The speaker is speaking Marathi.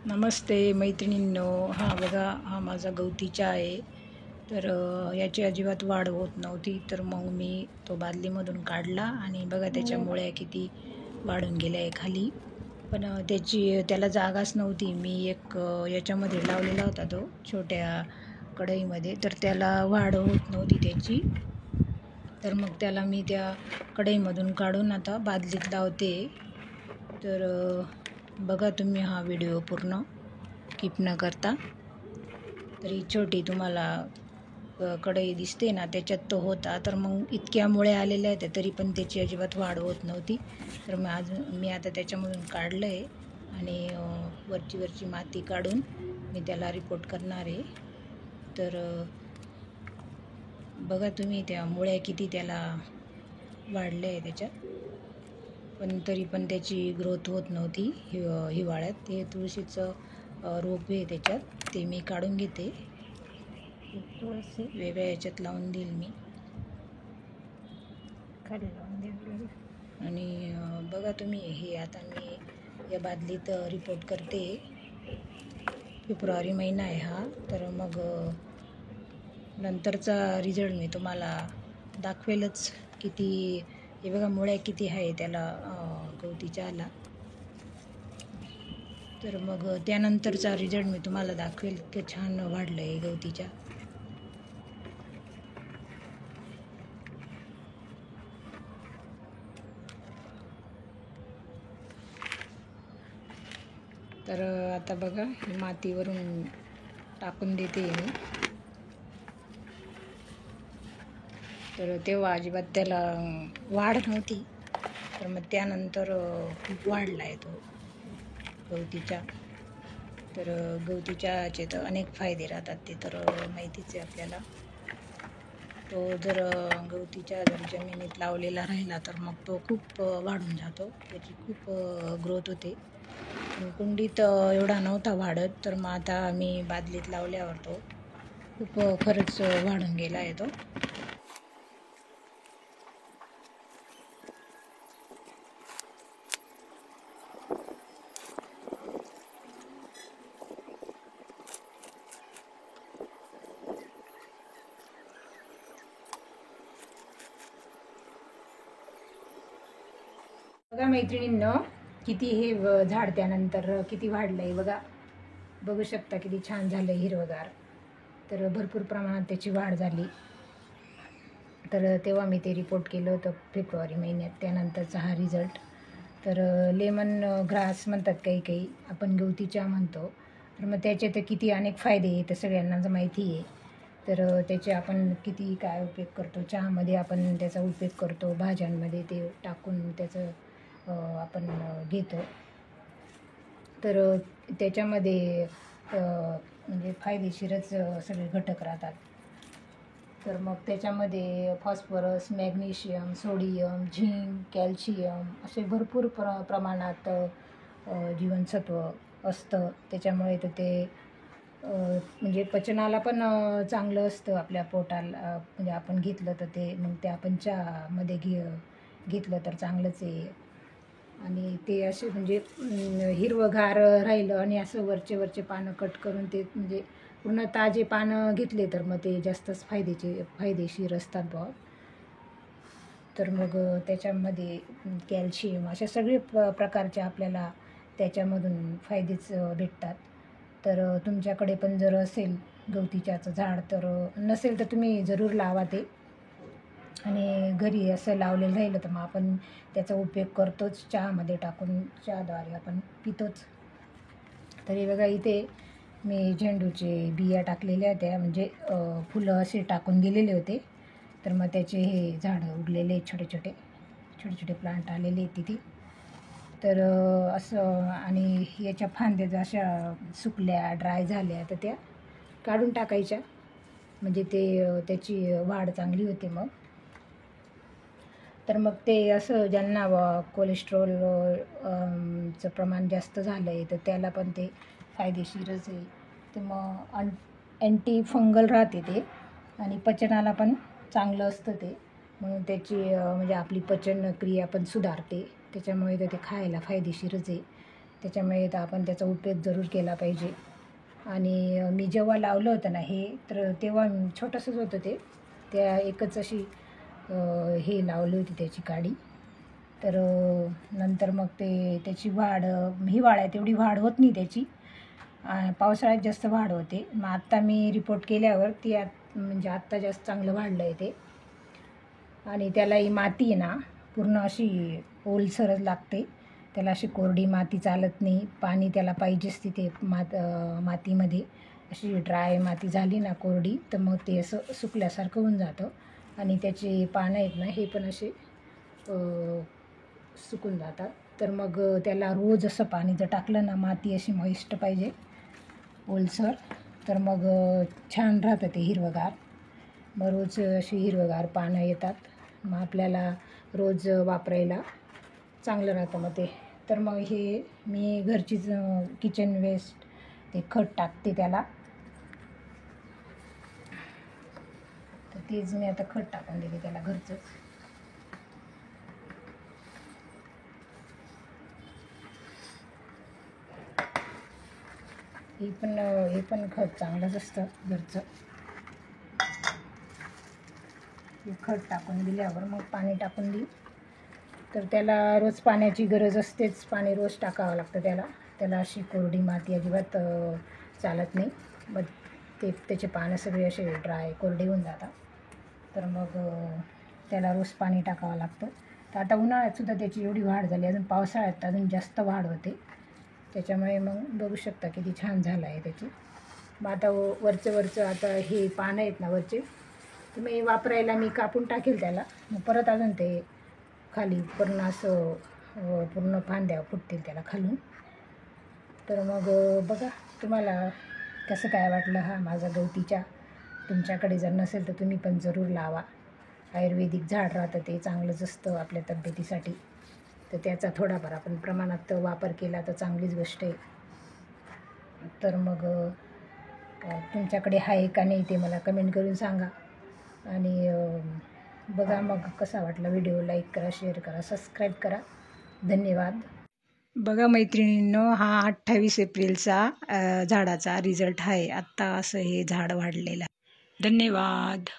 नमस्ते मैत्रिणींनो. हा बघा, हा माझा गवती चहा आहे. तर याची अजिबात वाढ होत नव्हती. तर मग मी तो बादलीमधून काढला आणि बघा त्याच्या मुळ्या किती वाढून गेल्या आहे खाली. पण त्याला जागाच नव्हती. मी एक याच्यामध्ये लावलेला होता तो छोट्या कढईमध्ये, तर त्याला वाढ होत नव्हती त्याची. तर मग त्याला मी त्या कढईमधून काढून आता बादलीत लावते. तर बघा तुम्ही हा व्हिडिओ पूर्ण स्किप न करता. तर ही छोटी तुम्हाला कढई दिसते ना, त्याच्यात तो होता. तर मग इतक्या मुळे आलेल्या आहेत तरी पण त्याची अजिबात वाढ होत नव्हती. तर मी आता त्याच्यामधून काढलं आहे आणि वरची माती काढून मी त्याला रिपोर्ट करणार आहे. तर बघा तुम्ही त्या मुळ्या किती त्याला वाढल्या आहे त्याच्यात. पण तरी पण त्याची ग्रोथ होत नव्हती हिवाळ्यात. ते तुळशीचं रोप आहे त्याच्यात, ते मी काढून घेते. तुळशी वेगळ्या याच्यात लावून देईल मी, खाली लावून देईल. आणि बघा तुम्ही, हे आता मी या बादलीत रिपोर्ट करते. फेब्रुवारी महिना आहे हा. तर मग नंतरचा रिझल्ट मी तुम्हाला दाखवेलच. किती हे बघा मुळ्या किती आहे त्याला गवती चहाला. तर मग त्यानंतरचा रिझल्ट मी तुम्हाला दाखवेल की छान वाढलं आहे गवती चहा. तर आता बघा, ही मातीवरून टाकून देते मी. तर तेव्हा अजिबात त्याला वाढ नव्हती. तर मग त्यानंतर खूप वाढला आहे तो गवती चहा. तर गवती चहाचे तर अनेक फायदे राहतात, ते तर माहितीच आहे आपल्याला. तो जर गवती चहा जर जमिनीत लावलेला राहिला तर मग तो खूप वाढून जातो, त्याची खूप ग्रोथ होते. कुंडीत एवढा नव्हता वाढत, तर मग आता मी बादलीत लावल्यावर तो खूप खरंच वाढून गेला आहे तो. बघा मैत्रिणींनो, किती हे झाड त्यानंतर किती वाढलंय बघा. बघू शकता किती छान झालंय हिरवगार. तर भरपूर प्रमाणात त्याची वाढ झाली. तर तेव्हा मी ते रिपोर्ट केलं होतं फेब्रुवारी महिन्यात. त्यानंतरचा हा रिझल्ट. तर लेमन ग्रास म्हणतात काही, आपण गवती चहा म्हणतो. तर मग त्याचे तर किती अनेक फायदे आहे, तर सगळ्यांनाच माहिती आहे. तर त्याचे आपण किती काय उपयोग करतो. चहामध्ये आपण त्याचा उपयोग करतो, भाज्यांमध्ये ते टाकून त्याचं आपण घेतो. तर त्याच्यामध्ये म्हणजे फायदेशीरच सगळे घटक राहतात. तर मग त्याच्यामध्ये phosphorus, magnesium, sodium, zinc, calcium असे भरपूर प्रमाणात जीवनसत्व असतं. त्याच्यामुळे तर ते म्हणजे पचनाला पण चांगलं असतं आपल्या पोटाला. म्हणजे आपण घेतलं तर ते मग ते आपण चहामध्ये घेतलं तर चांगलंच आहे. आणि ते असे म्हणजे हिरवंगार राहिलं आणि असं वरचे पानं कट करून ते म्हणजे पूर्ण ताजे पानं घेतले तर मग ते जास्तच फायदेशीर असतात बुवा. तर मग त्याच्यामध्ये कॅल्शियम अशा सगळे प्रकारचे आपल्याला त्याच्यामधून फायदेच भेटतात. तर तुमच्याकडे पण जर असेल गवती चहाचं झाड, तर नसेल तर तुम्ही जरूर लावा ते. आणि घरी असं लावलेलं राहिलं तर मग आपण त्याचा उपयोग करतोच, चहामध्ये टाकून चहाद्वारे आपण पितोच. तरी बघा, इथे मी झेंडूचे बिया टाकलेल्या होत्या, म्हणजे फुलं असे टाकून दिलेले होते. तर मग त्याचे हे झाडं उगलेले छोटे छोटे प्लांट आलेले आहेत तिथे. तर असं, आणि याच्या फांद्या अशा सुकल्या ड्राय झाल्या तर त्या काढून टाकायच्या, म्हणजे ते त्याची वाढ चांगली होते मग. तर मग ते असं ज्यांना कोलेस्ट्रॉल चं प्रमाण जास्त झालं आहे तर त्याला पण ते फायदेशीरच आहे. ते मग अँटी फंगल राहते ते, आणि पचनाला पण चांगलं असतं ते. म्हणून त्याची म्हणजे आपली पचनक्रिया पण सुधारते. त्याच्यामुळे तर ते खायला फायदेशीरच आहे. त्याच्यामुळे तर आपण त्याचा उपयोग जरूर केला पाहिजे. आणि मी जेव्हा लावलं होतं ना हे, तर तेव्हा छोटंसंच होतं ते, त्या एकच अशी हे लावली होती त्याची काडी. तर नंतर मग त्याची वाढ, हिवाळ्यात एवढी वाढ होत नाही त्याची, पावसाळ्यात जास्त वाढ होते. मग आत्ता मी रिपोर्ट केल्यावर ती म्हणजे आत्ता जास्त चांगलं वाढलं आहे ते. आणि त्याला ही माती आहे ना पूर्ण अशी ओलसरच लागते, त्याला अशी कोरडी माती चालत नाही. पाणी त्याला पाहिजेच तिथे मातीमध्ये. अशी ड्राय माती झाली ना कोरडी, तर मग ते असं सुकल्यासारखं होऊन जातं. आणि त्याचे पानं आहेत ना हे पण असे सुकून जातात. तर मग त्याला रोज असं पाणी जर टाकलं ना, माती अशी मॉइस्ट पाहिजे, ओलसर, तर मग छान राहतं ते हिरवंगार. मग रोज अशी हिरवंगार पानं येतात, मग आपल्याला रोज वापरायला चांगलं राहतं मग ते. तर मग हे मी घरचीच किचन वेस्ट ते खत टाकते त्याला. तर तेच मी आता खत टाकून दिले त्याला घरचंच. हे पण खत चांगलंच असतं घरचं. हे खत टाकून दिल्यावर मग पाणी टाकून देईल. तर त्याला रोज पाण्याची गरज असतेच, पाणी रोज टाकावं लागतं त्याला अशी कोरडी माती अजिबात चालत नाही. मग त्याचे पानं सगळे असे ड्राय कोरडे होऊन जातात. तर मग त्याला रोज पाणी टाकावं लागतं. तर आता उन्हाळ्यातसुद्धा त्याची एवढी वाढ झाली, अजून पावसाळ्यात अजून जास्त वाढ होते. त्याच्यामुळे मग बघू शकता किती छान झालं आहे त्याची. मग आता वरचं आता हे पानं आहेत ना वरचे, तर मी वापरायला मी कापून टाकेल त्याला. मग परत अजून ते खाली पूर्ण असं पूर्ण फांद्या फुटतील त्याला खालून. तर मग बघा तुम्हाला कसं काय वाटलं हा माझा गवतीच्या. तुमच्याकडे जर नसेल तर तुम्ही पण जरूर लावा. आयुर्वेदिक झाड राहतं ते, चांगलंच असतं आपल्या तब्येतीसाठी. तर त्याचा थोडाफार आपण प्रमाणात वापर केला तर चांगलीच गोष्ट आहे. तर मग तुमच्याकडे आहे का नाही ते मला कमेंट करून सांगा. आणि बघा मग कसा वाटला व्हिडिओ. लाईक करा, शेअर करा, सबस्क्राईब करा. धन्यवाद. बघा मैत्रिणींनो, हा 28 एप्रिलचा झाडाचा रिझल्ट आहे. आत्ता असं हे झाड वाढलेलं आहे. धन्यवाद.